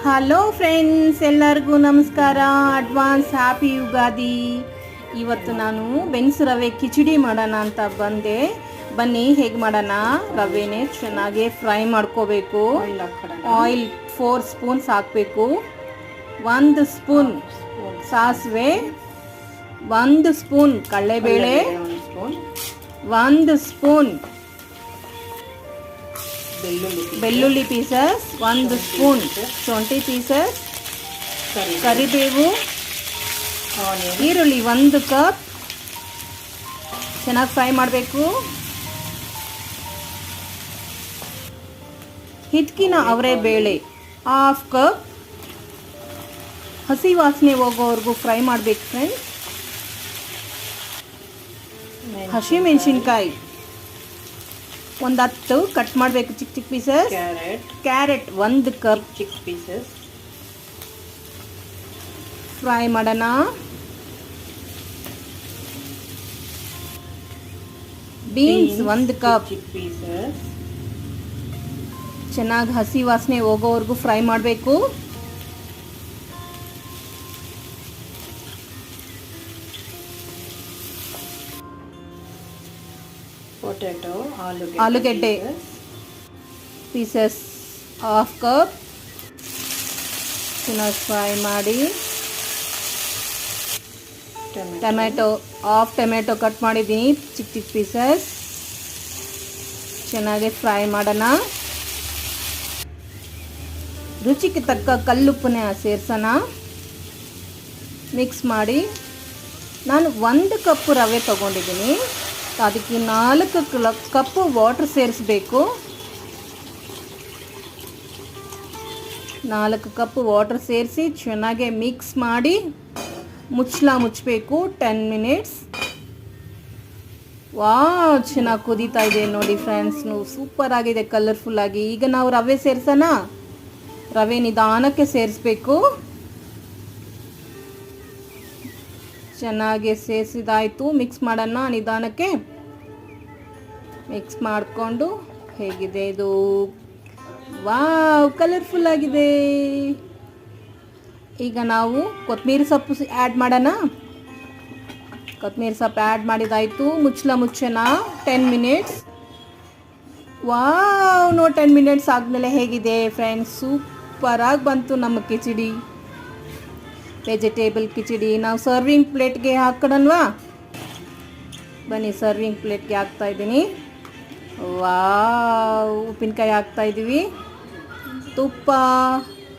Hello friends, ಎಲ್ಲರಿಗೂ ನಮಸ್ಕಾರ. Advance happy Ugadi. ಇವತ್ತು ನಾನು ಬೆನ್ಸು ರವೆ ಕಿಚಡಿ ಮಾಡೋಣ ಅಂತ ಬಂದೆ. ಬನ್ನಿ ಹೇಗೆ ಮಾಡೋಣ. ರವೆನೇ ಚೆನ್ನಾಗಿ ಫ್ರೈ ಮಾಡ್ಕೋಬೇಕು. ಆಯಿಲ್ 4 ಸ್ಪೂನ್ಸ್ ಹಾಕಬೇಕು. 1 ಸ್ಪೂನ್ ಸಾಸಿವೆ, 1 ಸ್ಪೂನ್ ಕಡಲೆಬೇಳೆ, 1 ಸ್ಪೂನ್ ಬೆಳ್ಳುಳ್ಳಿ ಪೀಸಸ್, 1 ಸ್ಪೂನ್ ಶುಂಠಿ ಪೀಸಸ್, ಕರಿಬೇವು, ಈರುಳ್ಳಿ 1 ಕಪ್. ಚೆನ್ನಾಗಿ ಫ್ರೈ ಮಾಡಬೇಕು. ಹಿಟ್ಕಿನ ಅವರೆ ಬೇಳೆ 1/2 ಕಪ್. ಹಸಿ ವಾಸನೆ ಹೋಗೋವರೆಗೂ ಫ್ರೈ ಮಾಡಬೇಕು ಫ್ರೆಂಡ್ಸ್. ಹಸಿಮೆಣಸಿನ್ಕಾಯಿ 10 ಕಟ್ ಮಾಡಬೇಕು ಚಿಕ್ಕ ಚಿಕ್ಕ ಪೀಸಸ್. ಕ್ಯಾರೆಟ್ 1 ಕಪ್ ಚಿಕ್ಕ ಪೀಸಸ್ ಫ್ರೈ ಮಾಡೋಣ. ಬೀನ್ಸ್ 1 ಕಪ್ ಚಿಕ್ಕ ಪೀಸಸ್ ಚೆನ್ನಾಗಿ ಹಸಿ ವಾಸನೆ ಹೋಗೋವರೆಗೂ ಫ್ರೈ ಮಾಡಬೇಕು. ಪೊಟ್ಯಾಟೊ ಆಲೂಗೆಡ್ಡೆ ಪೀಸಸ್ 1/2 ಕಪ್ ಚೆನ್ನಾಗಿ ಫ್ರೈ ಮಾಡಿ. ಟೊಮೆಟೊ 1/2 ಟೊಮೆಟೊ ಕಟ್ ಮಾಡಿದ್ದೀನಿ ಚಿಕ್ಕ ಚಿಕ್ಕ ಪೀಸಸ್. ಚೆನ್ನಾಗಿ ಫ್ರೈ ಮಾಡೋಣ. ರುಚಿಗೆ ತಕ್ಕ ಕಲ್ಲುಪ್ಪನ್ನ ಸೇರಿಸೋಣ. ಮಿಕ್ಸ್ ಮಾಡಿ. ನಾನು 1 ಕಪ್ ರವೆ ತೊಗೊಂಡಿದ್ದೀನಿ. ಅದಕ್ಕೆ 4 ಕಪ್ ವಾಟರ್ ಸೇರಿಸಬೇಕು. 4 ಕಪ್ ವಾಟರ್ ಸೇರಿಸಿ ಚೆನ್ನಾಗಿ ಮಿಕ್ಸ್ ಮಾಡಿ ಮುಚ್ಚಬೇಕು 10 ಮಿನಿಟ್ಸ್. ಚೆನ್ನಾಗಿ ಕುದೀತಾ ಇದೆ ನೋಡಿ ಫ್ರೆಂಡ್ಸ್. ಸೂಪರ್ ಆಗಿದೆ, ಕಲರ್ಫುಲ್ ಆಗಿ. ಈಗ ನಾವು ರವೆ ಸೇರಿಸೋಣ. ರವೆ ನಿಧಾನಕ್ಕೆ ಸೇರಿಸ್ಬೇಕು. ಚೆನ್ನಾಗಿ ಸೇರಿಸಿದಾಯಿತು. ಮಿಕ್ಸ್ ಮಾಡೋಣ ನಿಧಾನಕ್ಕೆ. ಮಿಕ್ಸ್ ಮಾಡಿಕೊಂಡು ಹೇಗಿದೆ ಇದು? ಕಲರ್ಫುಲ್ ಆಗಿದೆ. ಈಗ ನಾವು ಕೊತ್ತಂಬರಿ ಸೊಪ್ಪು ಆ್ಯಡ್ ಮಾಡೋಣ. ಕೊತ್ತಂಬರಿ ಸೊಪ್ಪು ಆ್ಯಡ್ ಮಾಡಿದಾಯಿತು. ಮುಚ್ಚೋಣ 10 ಮಿನಿಟ್ಸ್. 10 ಮಿನಿಟ್ಸ್ ಆದಮೇಲೆ ಹೇಗಿದೆ ಫ್ರೆಂಡ್ಸ್? ಸೂಪರಾಗಿ ಬಂತು ನಮ್ಮ ಕಿಚಡಿ, ವೆಜಿಟೇಬಲ್ ಕಿಚಡಿ. ನಾವು ಸರ್ವಿಂಗ್ ಪ್ಲೇಟ್ಗೆ ಹಾಕ್ಕೊಡೋಣವಾ? ಬನ್ನಿ ಸರ್ವಿಂಗ್ ಪ್ಲೇಟ್ಗೆ ಹಾಕ್ತಾಯಿದ್ದೀನಿ. ಉಪ್ಪಿನಕಾಯಿ ಹಾಕ್ತಾಯಿದ್ದೀವಿ. ತುಪ್ಪ